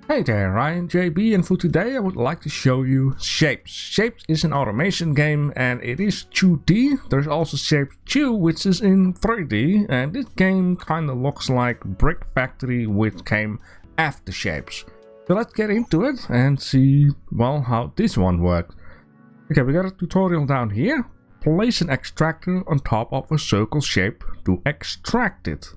Hey there, Ryan JB, and for today I would like to show you Shapez. Shapez is an automation game and it is 2D. There's also Shapez 2, which is in 3D, and this game kind of looks like Brick Factory, which came after Shapez. So let's get into it and see, well, how this one works. Okay, we got a tutorial down here. Place an extractor on top of a circle shape to extract it.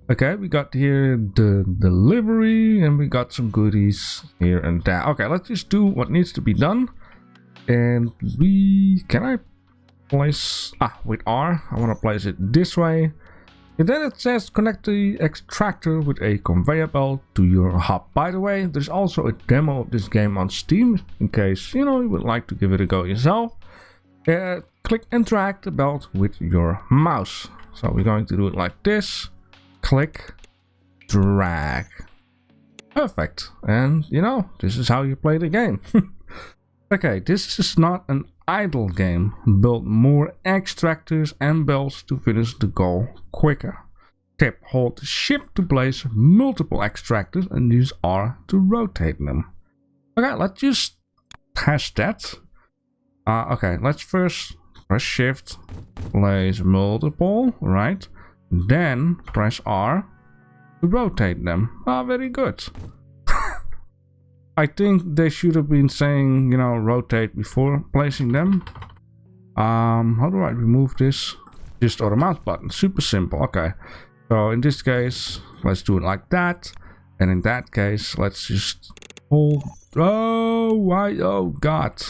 Okay, we got here the delivery and we got some goodies here and there. Okay, let's just do what needs to be done. And can I place, with R, I want to place it this way. And then it says connect the extractor with a conveyor belt to your hub. By the way, there's also a demo of this game on Steam, in case, you would like to give it a go yourself. Click and drag the belt with your mouse. So we're going to do it like this. Click, drag. Perfect. And this is how you play the game. Okay, this is not an idle game. Build more extractors and belts to finish the goal quicker. Tip, hold shift to place multiple extractors and use R to rotate them. Okay, let's just test that. Okay, let's first press shift, place multiple, right? Then press R to rotate them. Very good. I think they should have been saying, rotate before placing them. How do I remove this? Just on the mouse button. Super simple. Okay. So in this case, let's do it like that. And in that case, let's just hold. Oh God.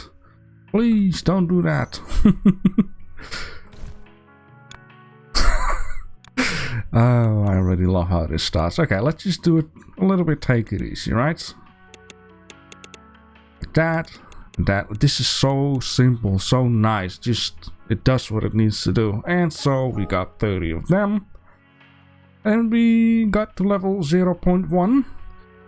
Please don't do that. Oh, I already love how this starts. Okay, let's just do it a little bit, take it easy, right? Like that. This is so simple, so nice. Just, it does what it needs to do. And so we got 30 of them. And we got to level 0.1.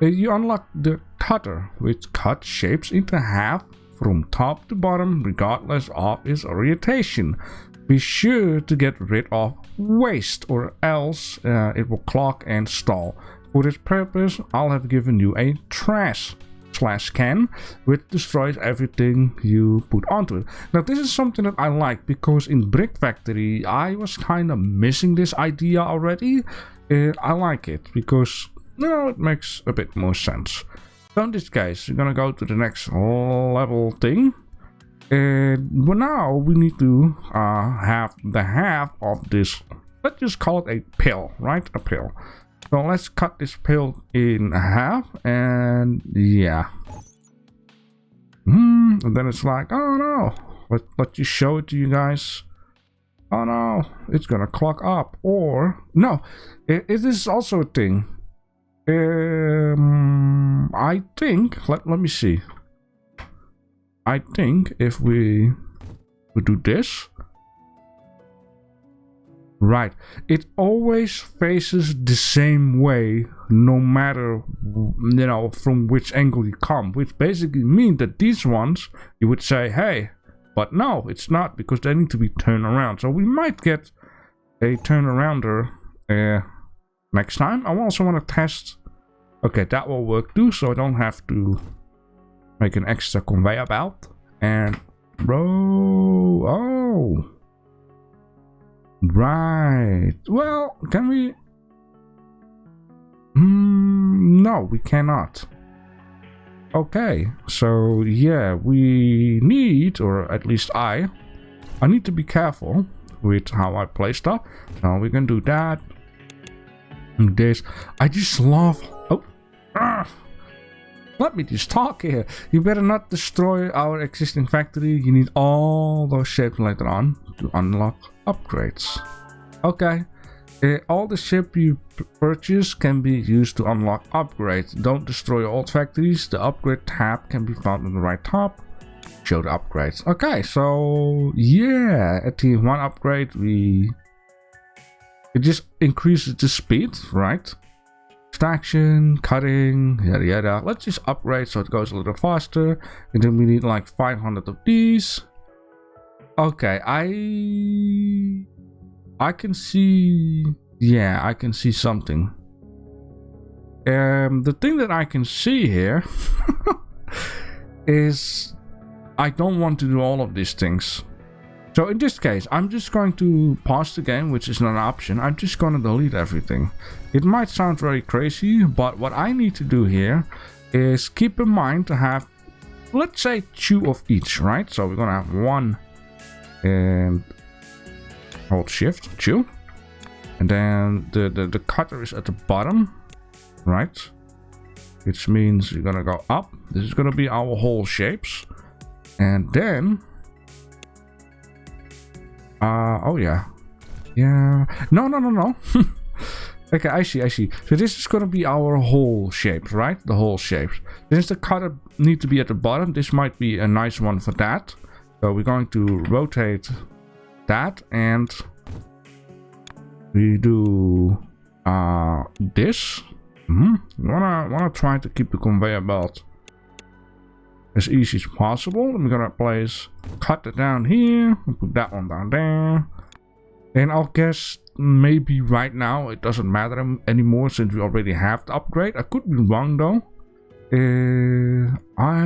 You unlock the cutter, which cuts shapes into half from top to bottom, regardless of its orientation. Be sure to get rid of waste, or else it will clog and stall. For this purpose, I'll have given you a trash can, which destroys everything you put onto it. Now, this is something that I like, because in Brick Factory, I was kind of missing this idea already. I like it, because, it makes a bit more sense. So in this case, we're gonna go to the next level thing. But now we need to have the half of this, let's just call it a pill, right? A pill. So let's cut this pill in half, and yeah. And then it's like, oh no, let's just show it to you guys. Oh no, it's gonna clog up, or no, it is also a thing. I think, let me see. I think if we do this, right, it always faces the same way, no matter, from which angle you come, which basically means that these ones, you would say, hey, but no, it's not, because they need to be turned around. So we might get a turnarounder next time. I also want to test, okay, that will work too, so I don't have to make an extra conveyor belt. And right, well, can we, no, we cannot. Okay, so yeah, we need, or at least I need to be careful with how I play stuff. So we can do that. And this, I just love, let me just talk here. You better not destroy our existing factory. You need all those shapes later on to unlock upgrades. Okay. All the ship you purchase can be used to unlock upgrades. Don't destroy old factories. The upgrade tab can be found on the right top. Show the upgrades. Okay, so yeah, at the one upgrade, it just increases the speed, right? Extraction, cutting, yada yada. Let's just upgrade so it goes a little faster. And then we need like 500 of these. Okay, I can see, yeah, I can see something. The thing that I can see here is I don't want to do all of these things. So in this case, I'm just going to pause the game, which is not an option. I'm just going to delete everything. It might sound very crazy, but what I need to do here is keep in mind to have, let's say, 2 of each, right? So we're going to have 1 and hold shift, 2. And then the cutter is at the bottom, right? Which means you're gonna go up. This is gonna be our whole shapes. And then oh yeah, no. Okay, I see. So this is gonna be our whole shapes, right? The whole shapes. Since the cutter need to be at the bottom, this might be a nice one for that. So we're going to rotate that, and we do this. Wanna try to keep the conveyor belt as easy as possible. I'm gonna cut it down here and put that one down there. And I'll guess maybe right now it doesn't matter anymore since we already have the upgrade. I could be wrong though. I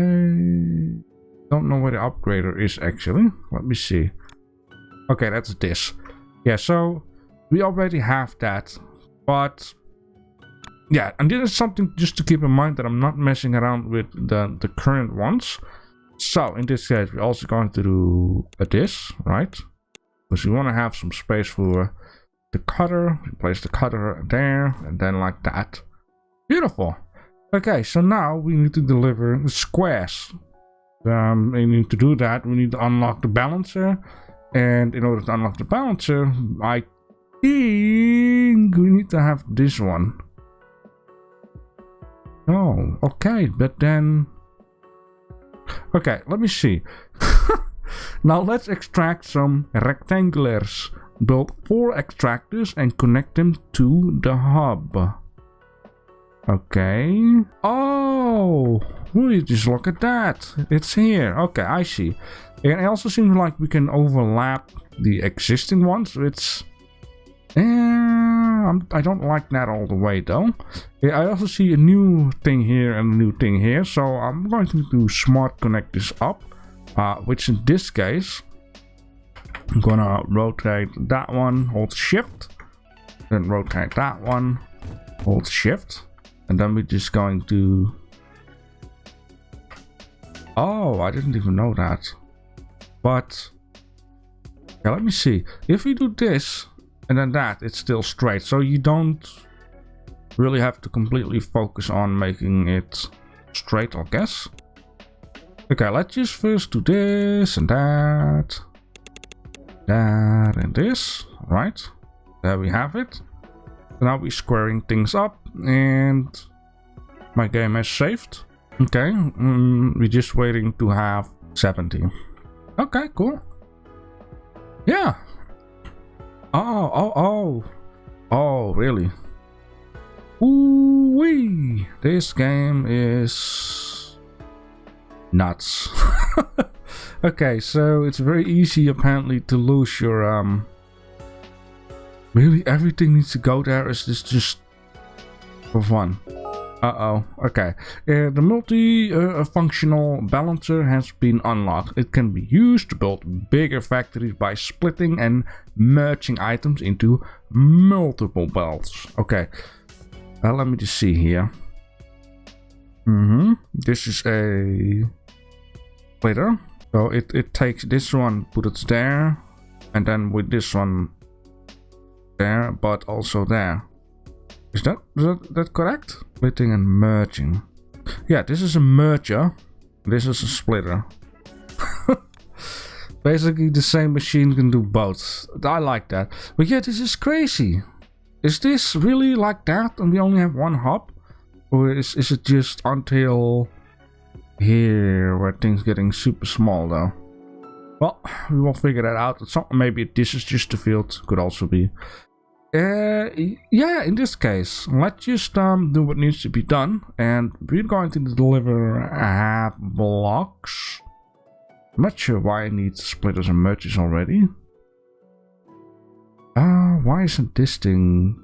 don't know where the upgrader is actually. Let me see. Okay, that's this. Yeah, so we already have that, but yeah, and this is something just to keep in mind that I'm not messing around with the current ones. So in this case, we're also going to do this, right? Because we want to have some space for the cutter. We place the cutter there, and then like that. Beautiful. Okay, so now we need to deliver squares. And to do that, we need to unlock the balancer. And in order to unlock the balancer, I think we need to have this one. Oh, okay, but then... Okay, let me see. Now let's extract some rectangulars. Build 4 extractors and connect them to the hub. Okay. Oh, just look at that. It's here. Okay, I see. And it also seems like we can overlap the existing ones. It's... I don't like that all the way though. Yeah, I also see a new thing here and a new thing here. So I'm going to do smart connect this up. Which in this case, I'm gonna rotate that one, hold shift. Then rotate that one, hold shift. And then we're just going to... Oh, I didn't even know that. But... Yeah, let me see. If we do this... And then that, it's still straight. So you don't really have to completely focus on making it straight, I guess. Okay, let's just first do this and that. That and this. Right. There we have it. Now we're squaring things up. And my game has saved. Okay. We're just waiting to have 70. Okay, cool. Yeah. Oh, really? Ooh-wee! This game is nuts. Okay, so it's very easy apparently to lose your really everything needs to go there. Is this just for fun? Okay. The multi-functional balancer has been unlocked. It can be used to build bigger factories by splitting and merging items into multiple belts. Okay. Let me just see here. This is a splitter. So it takes this one, put it there, and then with this one there, but also there. Is that correct? Splitting and merging. Yeah, this is a merger. This is a splitter. Basically, the same machine can do both. I like that. But yeah, this is crazy. Is this really like that? And we only have one hub? Or is it just until here where things getting super small though? Well, we will figure that out. Maybe this is just the field. Could also be. Yeah, in this case, let's just do what needs to be done, and we're going to deliver half blocks. I'm not sure why I need splitters and merges already. Why isn't this thing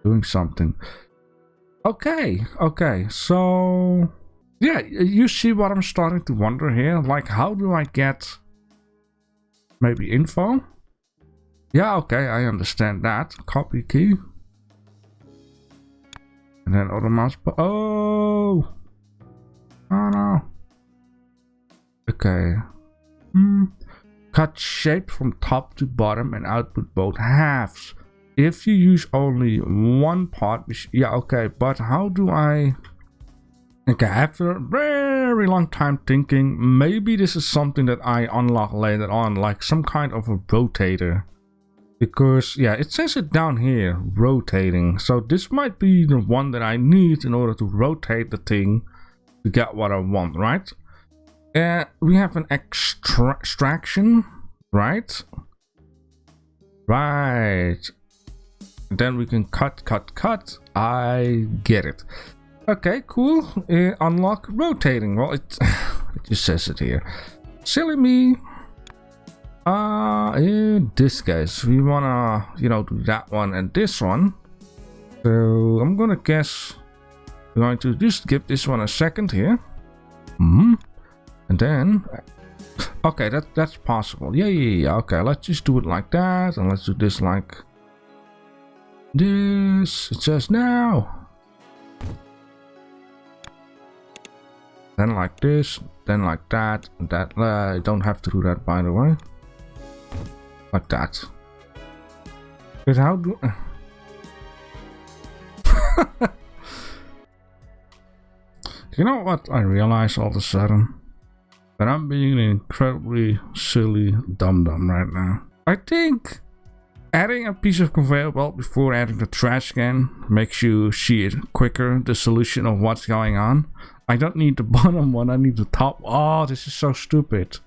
doing something? Okay, okay, so yeah, you see what I'm starting to wonder here? Like, how do I get maybe info? Yeah, okay, I understand that. Copy key. And then other mouse. Oh! Oh no. Okay. Cut shape from top to bottom and output both halves. If you use only one part, yeah, okay, but how do I... Okay, after a very long time thinking, maybe this is something that I unlock later on, like some kind of a rotator. Because, yeah, it says it down here, rotating. So this might be the one that I need in order to rotate the thing to get what I want, right? We have an extraction, right? Right. Then we can cut. I get it. Okay, cool. Unlock rotating. Well, it just says it here. Silly me. In this case, we wanna, you know, do that one and this one. So I'm gonna guess we're going to just give this one a second here. And then, okay, that's possible. Yeah. Okay, let's just do it like that, and let's do this like this. It says now. Then like this, then like that, and that. I don't have to do that, by the way. Like that. But how do... You know what I realize all of a sudden? That I'm being an incredibly silly dum-dum right now. I think adding a piece of conveyor belt before adding the trash can makes you see it quicker, the solution of what's going on. I don't need the bottom one, I need the top. Oh, this is so stupid.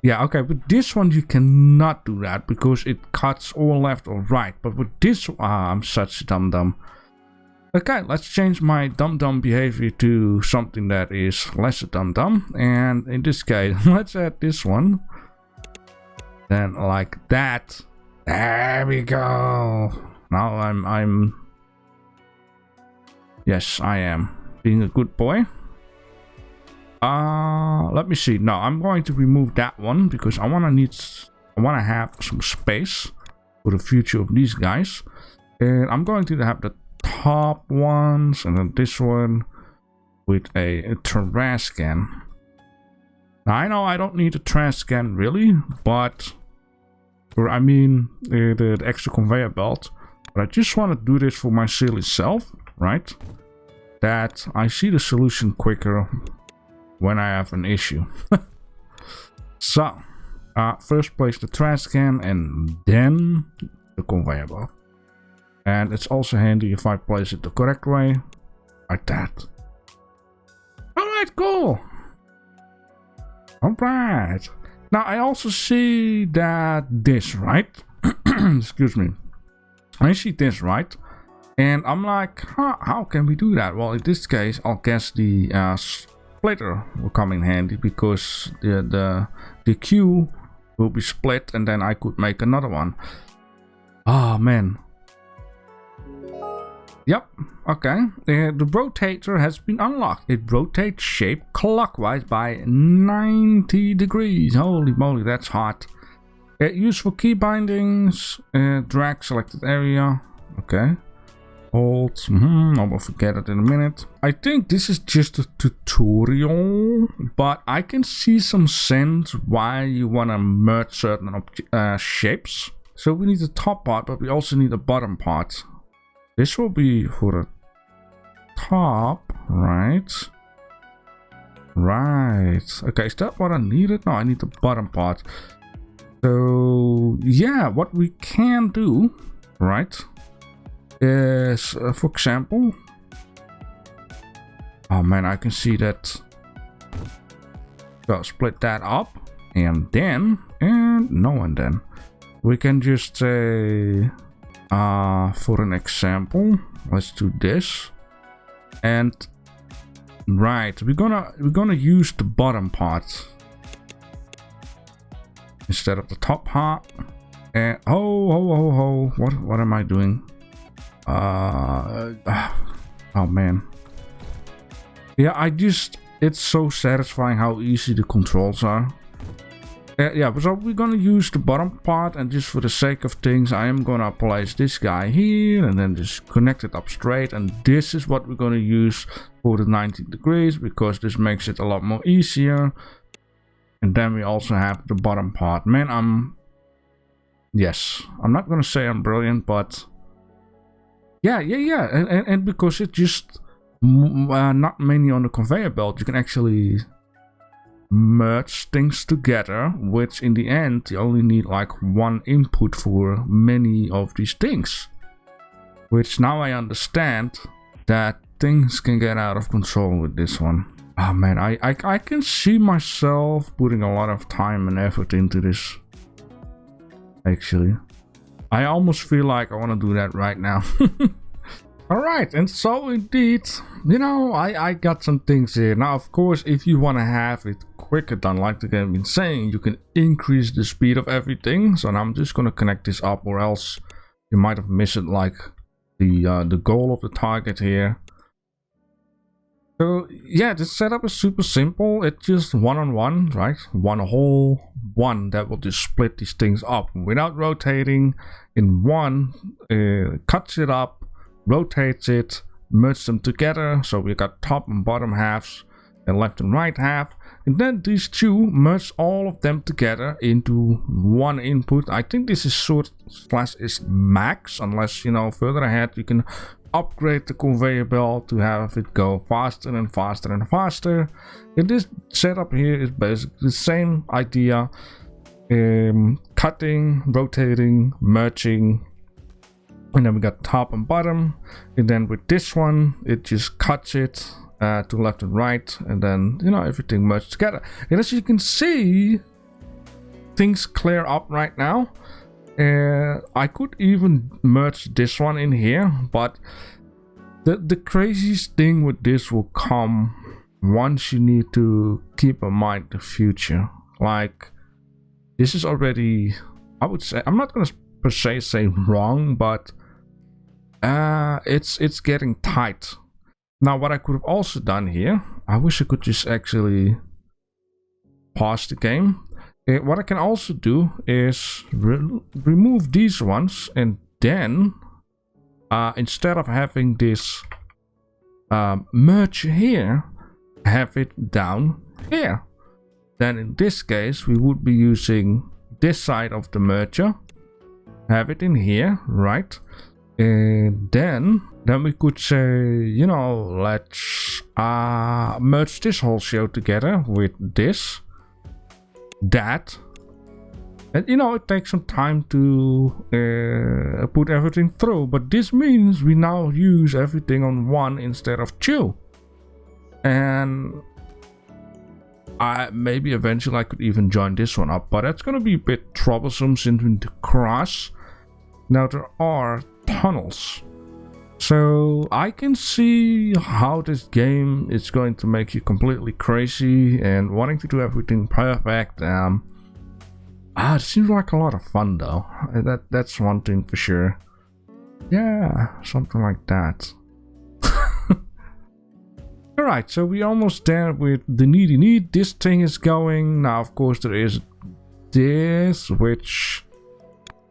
Yeah, okay, with this one you cannot do that because it cuts all left or right. But with this, I'm such a dum-dum. Okay, let's change my dum-dum behavior to something that is less a dum-dum. And in this case, let's add this one. Then like that. There we go. Now I'm... Yes, I am being a good boy. Let me see. No, I'm going to remove that one because I want to have some space for the future of these guys. And I'm going to have the top ones and then this one with a trash can. Now I know I don't need a trash can really, but I mean the extra conveyor belt. But I just want to do this for my silly self, right? That I see the solution quicker when I have an issue. So, first place the trash can and then the conveyor belt. And it's also handy if I place it the correct way, like that. Alright, cool. Alright. Now I also see that this, right? Excuse me. I see this, right? And I'm like, how can we do that? Well, in this case, I'll guess the splitter will come in handy because the queue will be split and then I could make another one. Oh man. Yep, okay. The rotator has been unlocked. It rotates shape clockwise by 90 degrees. Holy moly, that's hot. Used for key bindings. Drag selected area. Okay. Hold. I will forget it in a minute. I think this is just a tutorial, but I can see some sense why you want to merge certain shapes. So we need the top part, but we also need the bottom part. This will be for the top, right? Right. Okay, is that what I needed? No, I need the bottom part. So, yeah, what we can do, right, is, for example... Oh man, I can see that. So, split that up, and then, and then. We can just say... for an example, let's do this, and right, we're gonna use the bottom part instead of the top part. And what am I doing? Oh man. Yeah, it's so satisfying how easy the controls are. Yeah, so we're gonna use the bottom part, and just for the sake of things, I am gonna place this guy here and then just connect it up straight, and this is what we're gonna use for the 90 degrees because this makes it a lot more easier. And then we also have the bottom part. Man, I'm not gonna say I'm brilliant, but yeah, and because it's just not many on the conveyor belt, you can actually merge things together, which in the end you only need like one input for many of these things, which now I understand that things can get out of control with this one. Oh man, I can see myself putting a lot of time and effort into this. Actually, I almost feel like I want to do that right now. Alright, and so indeed, you know, I got some things here. Now, of course, if you want to have it quicker than like the game been saying, you can increase the speed of everything. So now I'm just going to connect this up, or else you might have missed it, like the goal of the target here. So yeah, this setup is super simple. It's just one-on-one, right? One whole one that will just split these things up without rotating. In one, cuts it up, rotates it, merge them together. So we got top and bottom halves and left and right half. And then these two merge all of them together into one input. I think this is /is max, unless, you know, further ahead you can upgrade the conveyor belt to have it go faster and faster and faster. And this setup here is basically the same idea. Cutting, rotating, merging. And then we got top and bottom. And then with this one, it just cuts it to left and right. And then, you know, everything merged together. And as you can see, things clear up right now. I could even merge this one in here. But the craziest thing with this will come once you need to keep in mind the future. Like, this is already, I would say, I'm not going to per se say wrong, but it's getting tight. Now, what I could have also done here, I wish I could just actually pause the game. What I can also do is remove these ones, and then instead of having this merge here, have it down here. Then in this case, we would be using this side of the merger, have it in here, right? And then we could say, you know, let's merge this whole show together with this, that. And you know, it takes some time to put everything through, but this means we now use everything on one instead of two. And maybe eventually I could even join this one up, but that's gonna be a bit troublesome since we need to cross. Now there are tunnels, so I can see how this game is going to make you completely crazy and wanting to do everything perfect. It seems like a lot of fun though. That's one thing for sure. Yeah, something like that. Alright, so we're almost there with the needy need. This thing is going. Now, of course, there is this, which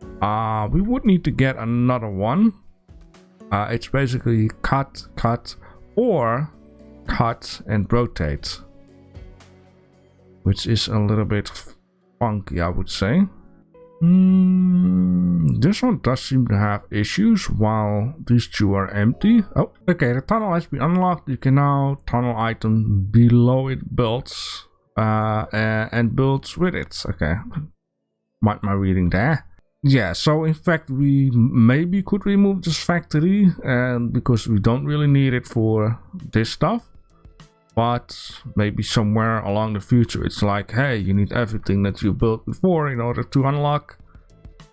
we would need to get another one. It's basically cut, or cut and rotate, which is a little bit funky, I would say. This one does seem to have issues while these two are empty. Oh, okay, the tunnel has been unlocked. You can now tunnel item below it builds and builds with it. Okay, my reading there. Yeah, so in fact we maybe could remove this factory, and because we don't really need it for this stuff. But maybe somewhere along the future it's like, hey, you need everything that you built before in order to unlock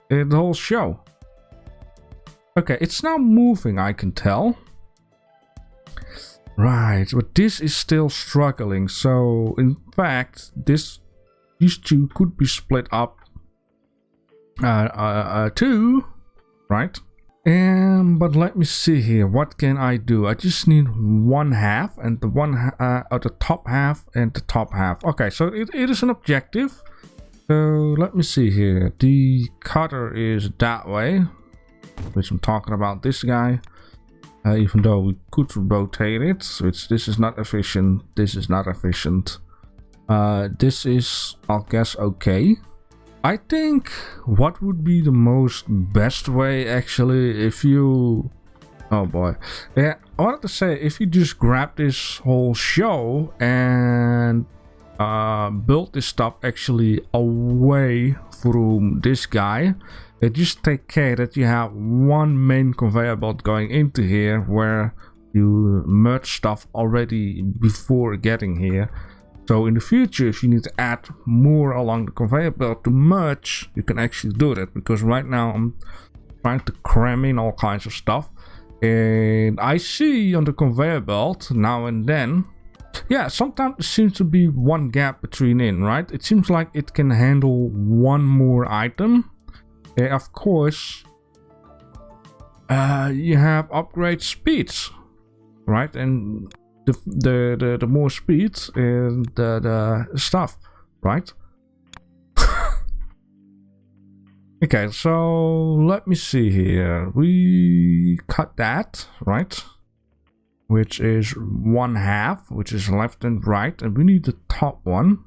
the whole show. Okay, it's now moving, I can tell. Right, but this is still struggling. So in fact, these two could be split up two, right? But let me see here. What can I do? I just need one half and the the top half and the top half. Okay, so it is an objective. So let me see here. The cutter is that way, which I'm talking about this guy. Even though we could rotate it, which this is not efficient. This is not efficient. This is, I'll guess, okay. I think what would be the most best way actually if you... Oh boy. Yeah, I wanted to say if you just grab this whole show and build this stuff actually away from this guy. Just take care that you have one main conveyor belt going into here where you merge stuff already before getting here. So in the future, if you need to add more along the conveyor belt to merge, you can actually do that. Because right now I'm trying to cram in all kinds of stuff. And I see on the conveyor belt now and then, yeah, sometimes there seems to be one gap between in, right? It seems like it can handle one more item. Of course, you have upgrade speeds, right? And the more speeds and the stuff, right? Okay, so let me see here. We cut that, right? Which is one half, which is left and right, and we need the top one.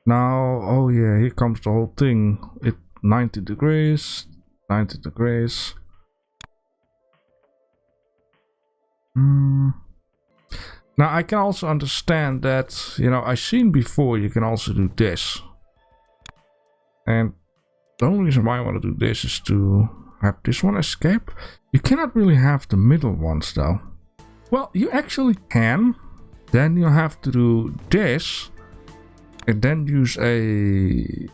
Now, oh yeah, here comes the whole thing. It 90 degrees, 90 degrees. Now I can also understand that, you know, I've seen before you can also do this. And the only reason why I want to do this is to have this one escape. You cannot really have the middle ones though. Well, you actually can. Then you have to do this. And then use a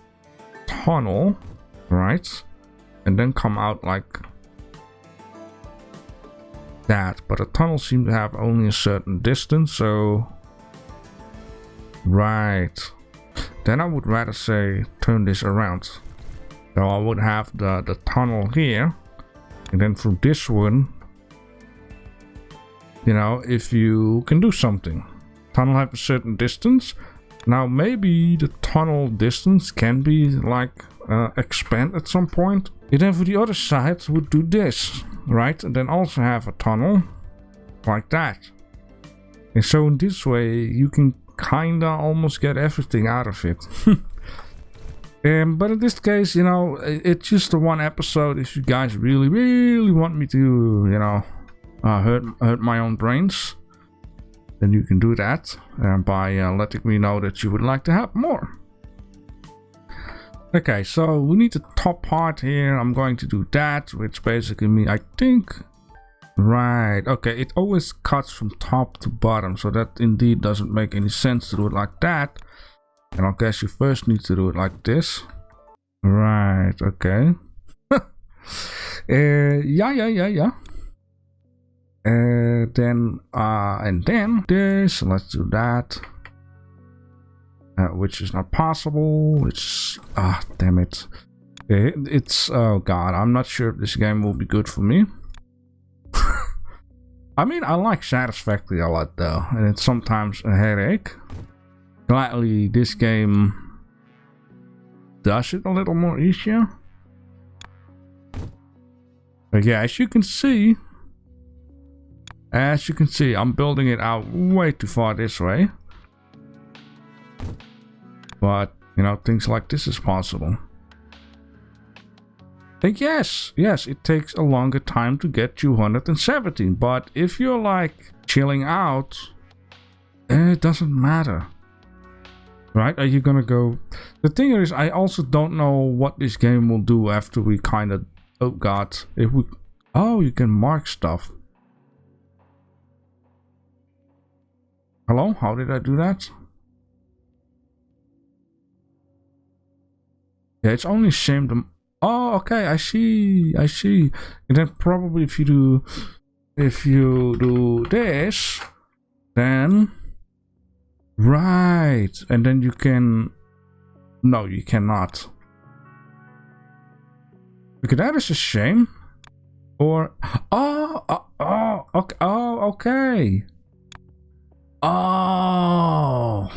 tunnel, right? And then come out like that. But a tunnel seems to have only a certain distance, so... Right. Then I would rather say turn this around. So I would have the tunnel here. And then from this one, you know, if you can do something. Tunnel have a certain distance. Now maybe the tunnel distance can be like expand at some point. And then for the other side would do this, right? And then also have a tunnel like that. And so in this way you can kinda almost get everything out of it. But in this case, you know, it's just a one episode. If you guys really want me to, you know, hurt my own brains, then you can do that by letting me know that you would like to have more. Okay, so we need the top part here. I'm going to do that, which basically means, I think, right, okay, it always cuts from top to bottom, so that indeed doesn't make any sense to do it like that. And I guess you first need to do it like this. Right, okay. Yeah. And then this, let's do that. Which is not possible, which, damn it. It's, oh god, I'm not sure if this game will be good for me. I mean, I like Satisfactory a lot though, and it's sometimes a headache. Gladly, this game does it a little more easier. But yeah, as you can see, I'm building it out way too far this way. But, you know, things like this is possible. And yes, it takes a longer time to get 217. But if you're like chilling out, it doesn't matter. Right? Are you gonna go... The thing is, I also don't know what this game will do after we kind of... Oh god. If we... Oh, you can mark stuff. Hello? How did I do that? Yeah, it's only shame the... Oh, okay, I see. And then probably if you do this, then... Right, and then you can... No, you cannot. Okay, that is a shame. Or okay. Oh, okay. Oh.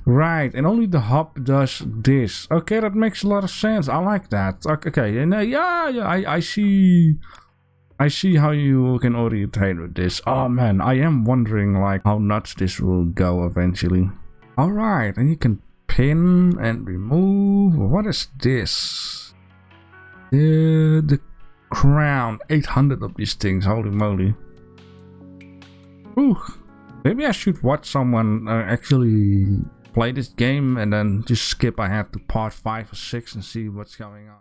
Right, and only the hub does this. Okay, that makes a lot of sense. I like that. Okay, and I see. I see how you can orientate with this. Oh man, I am wondering like how nuts this will go eventually. All right, and you can pin and remove. What is this? The crown. 800 of these things. Holy moly. Ooh, maybe I should watch someone actually play this game and then just skip ahead to part 5 or 6 and see what's going on.